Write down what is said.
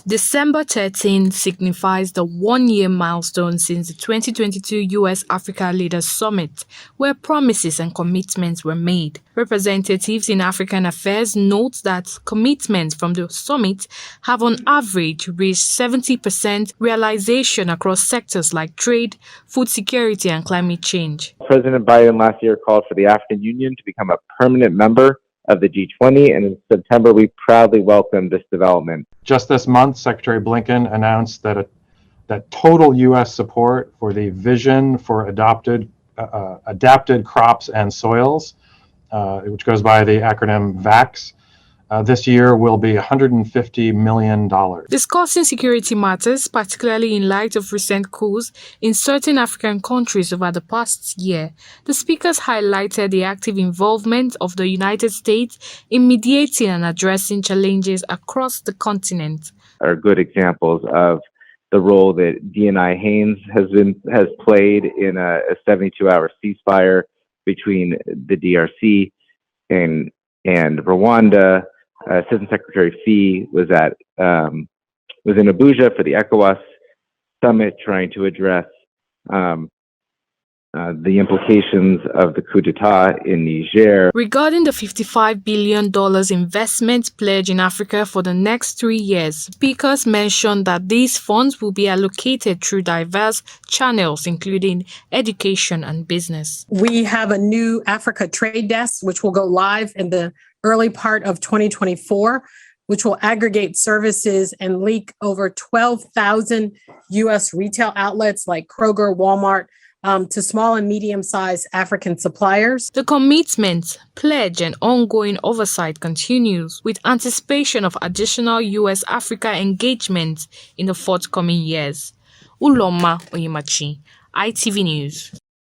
December 13 signifies the one-year milestone since the 2022 US-Africa Leaders Summit, where promises and commitments were made. Representatives in African affairs note that commitments from the summit have on average reached 70% realization across sectors like trade, food security, and climate change. President Biden last year called for the African Union to become a permanent member of the G20, and in September we proudly welcomed this development. Just this month, Secretary Blinken announced that total U.S. support for the Vision for Adapted Crops and Soils, which goes by the acronym VAX, this year will be $150 million. Discussing security matters, particularly in light of recent coups in certain African countries over the past year, the speakers highlighted the active involvement of the United States in mediating and addressing challenges across the continent. Are good examples of the role that DNI Haynes has played in a 72-hour ceasefire between the DRC and Rwanda. Assistant Secretary Fee was in Abuja for the ECOWAS summit, trying to address the implications of the coup d'etat in Niger. Regarding the $55 billion investment pledge in Africa for the next 3 years, speakers mentioned that these funds will be allocated through diverse channels, including education and business. We have a new Africa trade desk, which will go live in the early part of 2024, which will aggregate services and link over 12,000 U.S. retail outlets like Kroger, Walmart, to small and medium-sized African suppliers. The commitment, pledge, and ongoing oversight continues with anticipation of additional U.S.-Africa engagement in the forthcoming years. Uloma Oyemachi, ITV News.